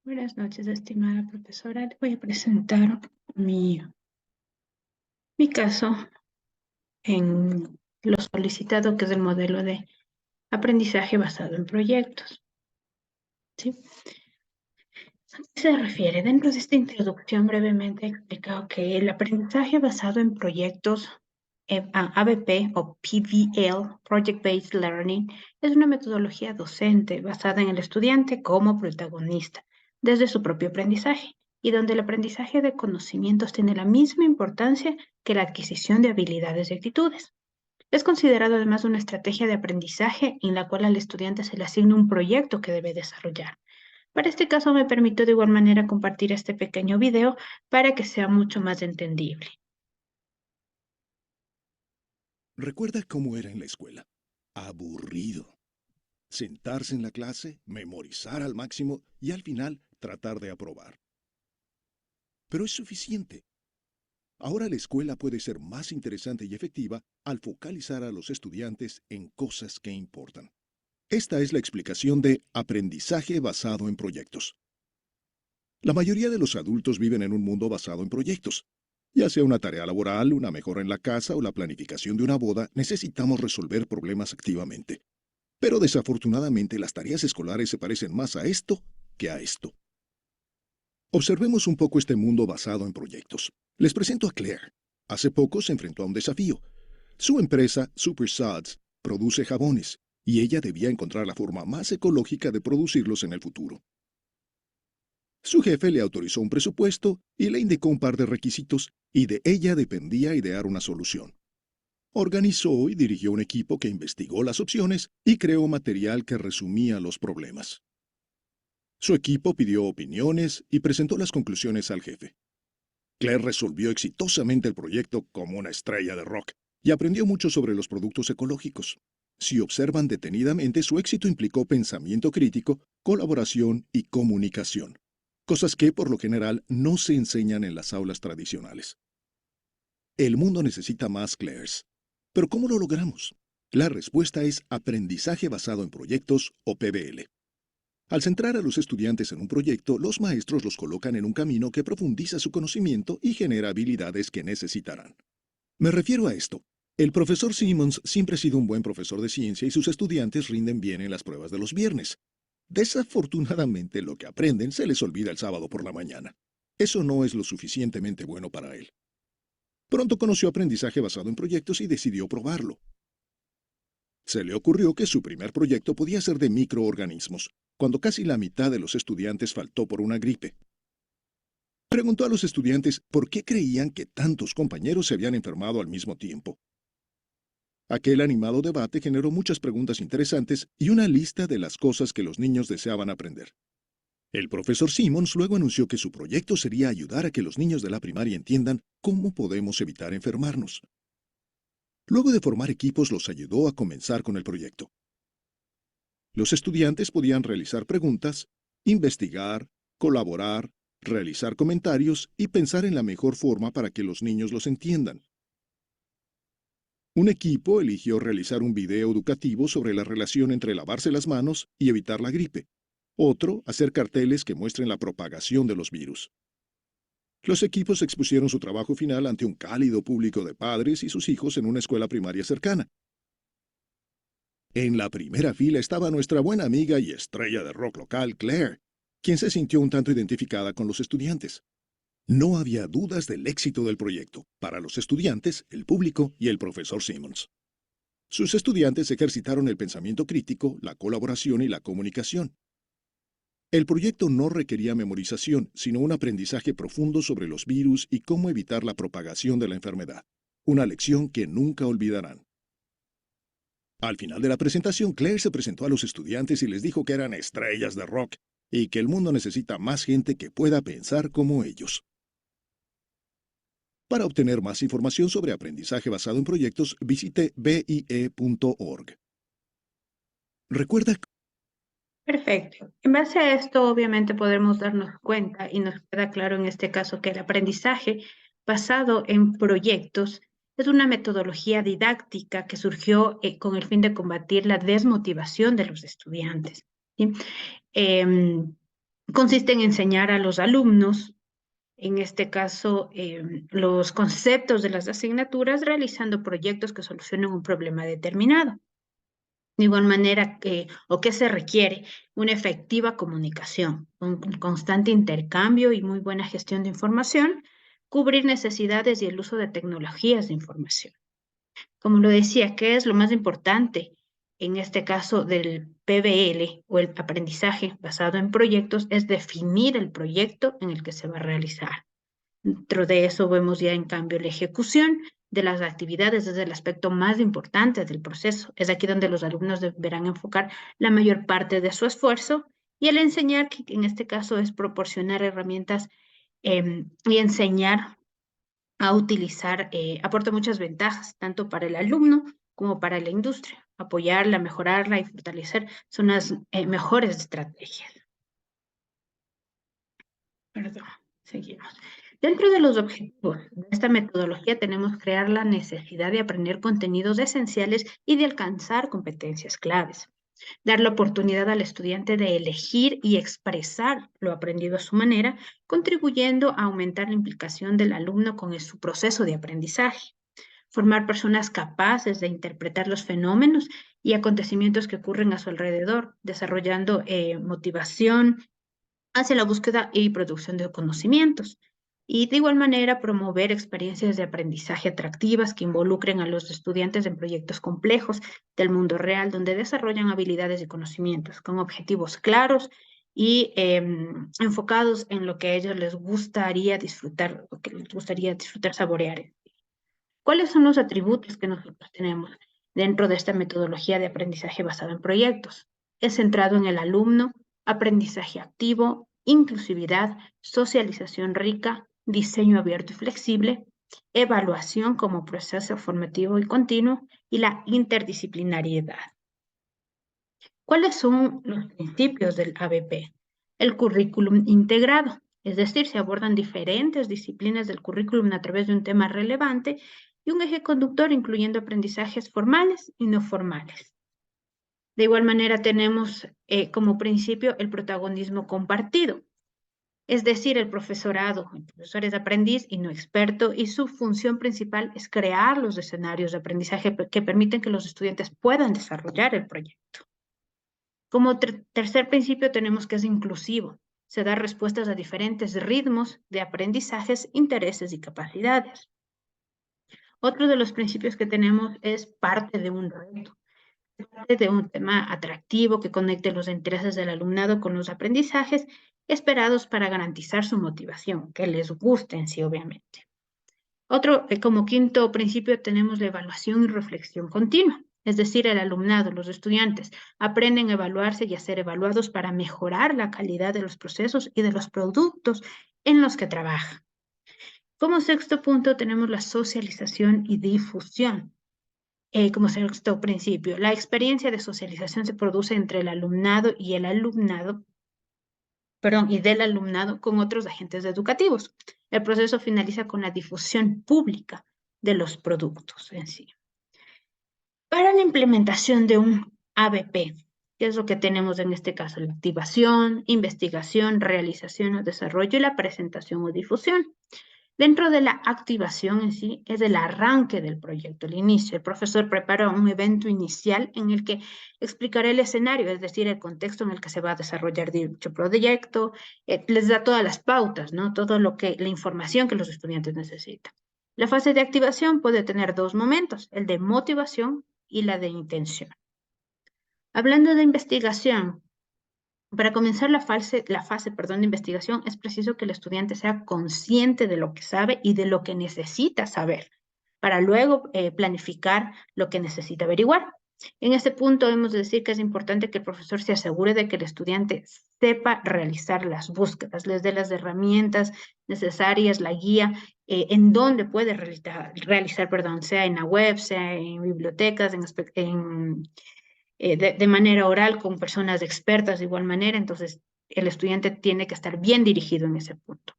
Buenas noches, estimada profesora. Le voy a presentar mi caso en lo solicitado, que es el modelo de aprendizaje basado en proyectos. ¿Sí? ¿A qué se refiere? Dentro de esta introducción brevemente he explicado que el aprendizaje basado en proyectos, ABP o PBL, Project Based Learning, es una metodología docente basada en el estudiante como protagonista desde su propio aprendizaje y donde el aprendizaje de conocimientos tiene la misma importancia que la adquisición de habilidades y actitudes. Es considerado además una estrategia de aprendizaje en la cual al estudiante se le asigna un proyecto que debe desarrollar. Para este caso me permito de igual manera compartir este pequeño video para que sea mucho más entendible. ¿Recuerda cómo era en la escuela? Aburrido. Sentarse en la clase, memorizar al máximo y al final tratar de aprobar. Pero es suficiente. Ahora la escuela puede ser más interesante y efectiva al focalizar a los estudiantes en cosas que importan. Esta es la explicación de aprendizaje basado en proyectos. La mayoría de los adultos viven en un mundo basado en proyectos. Ya sea una tarea laboral, una mejora en la casa o la planificación de una boda, necesitamos resolver problemas activamente. Pero desafortunadamente las tareas escolares se parecen más a esto que a esto. Observemos un poco este mundo basado en proyectos. Les presento a Claire. Hace poco se enfrentó a un desafío. Su empresa, Super Suds, produce jabones, y ella debía encontrar la forma más ecológica de producirlos en el futuro. Su jefe le autorizó un presupuesto y le indicó un par de requisitos, y de ella dependía idear una solución. Organizó y dirigió un equipo que investigó las opciones y creó material que resumía los problemas. Su equipo pidió opiniones y presentó las conclusiones al jefe. Claire resolvió exitosamente el proyecto como una estrella de rock y aprendió mucho sobre los productos ecológicos. Si observan detenidamente, su éxito implicó pensamiento crítico, colaboración y comunicación, cosas que, por lo general, no se enseñan en las aulas tradicionales. El mundo necesita más Claires. ¿Pero cómo lo logramos? La respuesta es aprendizaje basado en proyectos o PBL. Al centrar a los estudiantes en un proyecto, los maestros los colocan en un camino que profundiza su conocimiento y genera habilidades que necesitarán. Me refiero a esto. El profesor Simmons siempre ha sido un buen profesor de ciencia y sus estudiantes rinden bien en las pruebas de los viernes. Desafortunadamente, lo que aprenden se les olvida el sábado por la mañana. Eso no es lo suficientemente bueno para él. Pronto conoció aprendizaje basado en proyectos y decidió probarlo. Se le ocurrió que su primer proyecto podía ser de microorganismos, cuando casi la mitad de los estudiantes faltó por una gripe. Preguntó a los estudiantes por qué creían que tantos compañeros se habían enfermado al mismo tiempo. Aquel animado debate generó muchas preguntas interesantes y una lista de las cosas que los niños deseaban aprender. El profesor Simmons luego anunció que su proyecto sería ayudar a que los niños de la primaria entiendan cómo podemos evitar enfermarnos. Luego de formar equipos, los ayudó a comenzar con el proyecto. Los estudiantes podían realizar preguntas, investigar, colaborar, realizar comentarios y pensar en la mejor forma para que los niños los entiendan. Un equipo eligió realizar un video educativo sobre la relación entre lavarse las manos y evitar la gripe. Otro, hacer carteles que muestren la propagación de los virus. Los equipos expusieron su trabajo final ante un cálido público de padres y sus hijos en una escuela primaria cercana. En la primera fila estaba nuestra buena amiga y estrella de rock local, Claire, quien se sintió un tanto identificada con los estudiantes. No había dudas del éxito del proyecto, para los estudiantes, el público y el profesor Simmons. Sus estudiantes ejercitaron el pensamiento crítico, la colaboración y la comunicación. El proyecto no requería memorización, sino un aprendizaje profundo sobre los virus y cómo evitar la propagación de la enfermedad. Una lección que nunca olvidarán. Al final de la presentación, Claire se presentó a los estudiantes y les dijo que eran estrellas de rock y que el mundo necesita más gente que pueda pensar como ellos. Para obtener más información sobre aprendizaje basado en proyectos, visite bie.org. Recuerda. Perfecto. En base a esto, obviamente podremos darnos cuenta y nos queda claro en este caso que el aprendizaje basado en proyectos es una metodología didáctica que surgió con el fin de combatir la desmotivación de los estudiantes. ¿Sí? Em, consiste en enseñar a los alumnos, en este caso, los conceptos de las asignaturas realizando proyectos que solucionen un problema determinado. De igual manera, ¿qué se requiere? Una efectiva comunicación, un constante intercambio y muy buena gestión de información, cubrir necesidades y el uso de tecnologías de información. Como lo decía, ¿qué es lo más importante en este caso del PBL o el aprendizaje basado en proyectos? Es definir el proyecto en el que se va a realizar. Dentro de eso vemos ya en cambio la ejecución de las actividades desde el aspecto más importante del proceso. Es aquí donde los alumnos deberán enfocar la mayor parte de su esfuerzo y el enseñar, que en este caso es proporcionar herramientas y enseñar a utilizar, aporta muchas ventajas, tanto para el alumno como para la industria. Apoyarla, mejorarla y fortalecer son las mejores estrategias. Perdón, seguimos. Dentro de los objetivos de esta metodología tenemos crear la necesidad de aprender contenidos esenciales y de alcanzar competencias claves. Dar la oportunidad al estudiante de elegir y expresar lo aprendido a su manera, contribuyendo a aumentar la implicación del alumno con su proceso de aprendizaje. Formar personas capaces de interpretar los fenómenos y acontecimientos que ocurren a su alrededor, desarrollando motivación hacia la búsqueda y producción de conocimientos. Y de igual manera, promover experiencias de aprendizaje atractivas que involucren a los estudiantes en proyectos complejos del mundo real, donde desarrollan habilidades y conocimientos con objetivos claros y enfocados en lo que a ellos les gustaría disfrutar, lo que les gustaría disfrutar, saborear. ¿Cuáles son los atributos que nosotros tenemos dentro de esta metodología de aprendizaje basado en proyectos? Es centrado en el alumno, aprendizaje activo, inclusividad, socialización rica, diseño abierto y flexible, evaluación como proceso formativo y continuo y la interdisciplinariedad. ¿Cuáles son los principios del ABP? El currículum integrado, es decir, se abordan diferentes disciplinas del currículum a través de un tema relevante y un eje conductor incluyendo aprendizajes formales y no formales. De igual manera tenemos como principio el protagonismo compartido, es decir, el profesorado, el profesor es aprendiz y no experto, y su función principal es crear los escenarios de aprendizaje que permiten que los estudiantes puedan desarrollar el proyecto. Como tercer principio tenemos que es inclusivo. Se da respuestas a diferentes ritmos de aprendizajes, intereses y capacidades. Otro de los principios que tenemos es parte de un reto, parte de un tema atractivo que conecte los intereses del alumnado con los aprendizajes esperados para garantizar su motivación, que les guste en sí, obviamente. Otro, como quinto principio, tenemos la evaluación y reflexión continua. Es decir, el alumnado, los estudiantes, aprenden a evaluarse y a ser evaluados para mejorar la calidad de los procesos y de los productos en los que trabajan. Como sexto punto, tenemos la socialización y difusión. Como sexto principio, la experiencia de socialización se produce entre el alumnado y el alumnado, y del alumnado con otros agentes educativos. El proceso finaliza con la difusión pública de los productos en sí. Para la implementación de un ABP, ¿qué es lo que tenemos en este caso? La activación, investigación, realización o desarrollo y la presentación o difusión. Dentro de la activación en sí es el arranque del proyecto, el inicio. El profesor prepara un evento inicial en el que explicará el escenario, es decir, el contexto en el que se va a desarrollar dicho proyecto, les da todas las pautas, ¿no? Todo la información que los estudiantes necesitan. La fase de activación puede tener dos momentos, el de motivación y la de intención. Hablando de investigación, para comenzar la fase de investigación, es preciso que el estudiante sea consciente de lo que sabe y de lo que necesita saber, para luego planificar lo que necesita averiguar. En este punto hemos de decir que es importante que el profesor se asegure de que el estudiante sepa realizar las búsquedas, les dé las herramientas necesarias, la guía, en dónde puede realizar, sea en la web, sea en bibliotecas, de manera oral con personas expertas de igual manera, entonces el estudiante tiene que estar bien dirigido en ese punto.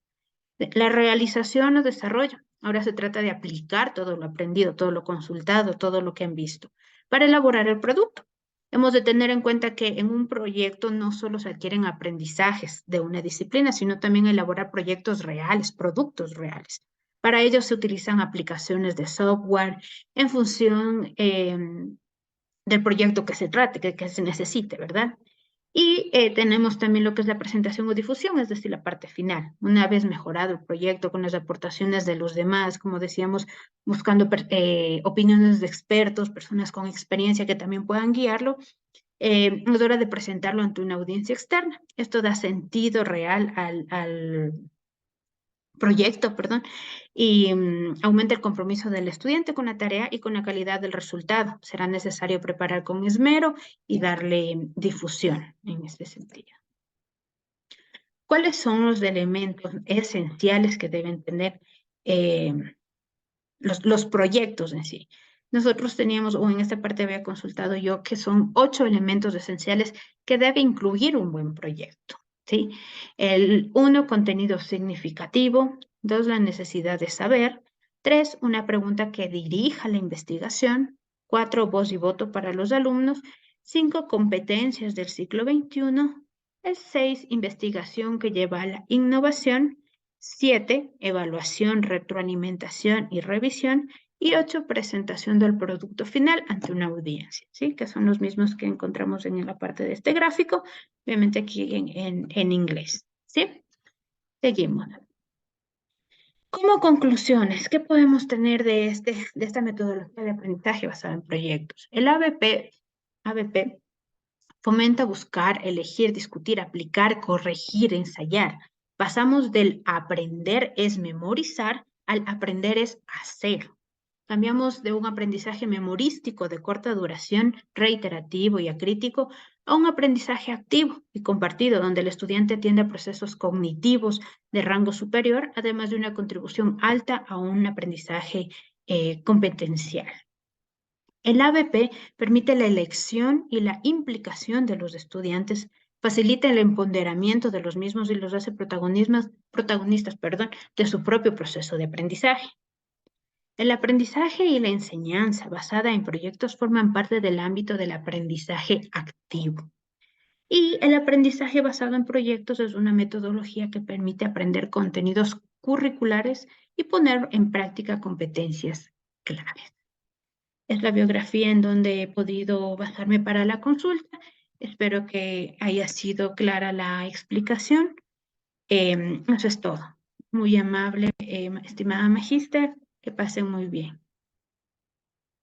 La realización o desarrollo. Ahora se trata de aplicar todo lo aprendido, todo lo consultado, todo lo que han visto para elaborar el producto. Hemos de tener en cuenta que en un proyecto no solo se adquieren aprendizajes de una disciplina, sino también elaborar proyectos reales, productos reales. Para ello se utilizan aplicaciones de software en función del proyecto que se trate, que se necesite, ¿verdad? Y tenemos también lo que es la presentación o difusión, es decir, la parte final. Una vez mejorado el proyecto con las aportaciones de los demás, como decíamos, buscando opiniones de expertos, personas con experiencia que también puedan guiarlo, es hora de presentarlo ante una audiencia externa. Esto da sentido real al proyecto, perdón, y aumenta el compromiso del estudiante con la tarea y con la calidad del resultado. Será necesario preparar con esmero y darle difusión en este sentido. ¿Cuáles son los elementos esenciales que deben tener eh, los proyectos en sí? Nosotros teníamos, o en esta parte había consultado yo, que son 8 elementos esenciales que debe incluir un buen proyecto. ¿Sí? El 1, contenido significativo. 2, la necesidad de saber. 3, una pregunta que dirija la investigación. 4, voz y voto para los alumnos. 5, competencias del siglo XXI. El 6, investigación que lleva a la innovación. 7, evaluación, retroalimentación y revisión. Y 8, presentación del producto final ante una audiencia, ¿sí? Que son los mismos que encontramos en la parte de este gráfico, obviamente aquí en inglés, ¿sí? Seguimos. Como conclusiones, ¿qué podemos tener de esta metodología de aprendizaje basada en proyectos? El ABP fomenta buscar, elegir, discutir, aplicar, corregir, ensayar. Pasamos del aprender es memorizar al aprender es hacer. Cambiamos de un aprendizaje memorístico de corta duración, reiterativo y acrítico, a un aprendizaje activo y compartido, donde el estudiante atiende a procesos cognitivos de rango superior, además de una contribución alta a un aprendizaje competencial. El ABP permite la elección y la implicación de los estudiantes, facilita el empoderamiento de los mismos y los hace protagonistas, de su propio proceso de aprendizaje. El aprendizaje y la enseñanza basada en proyectos forman parte del ámbito del aprendizaje activo. Y el aprendizaje basado en proyectos es una metodología que permite aprender contenidos curriculares y poner en práctica competencias claves. Es la biografía en donde he podido basarme para la consulta. Espero que haya sido clara la explicación. Eso es todo. Muy amable, estimada magíster. Que pasen muy bien.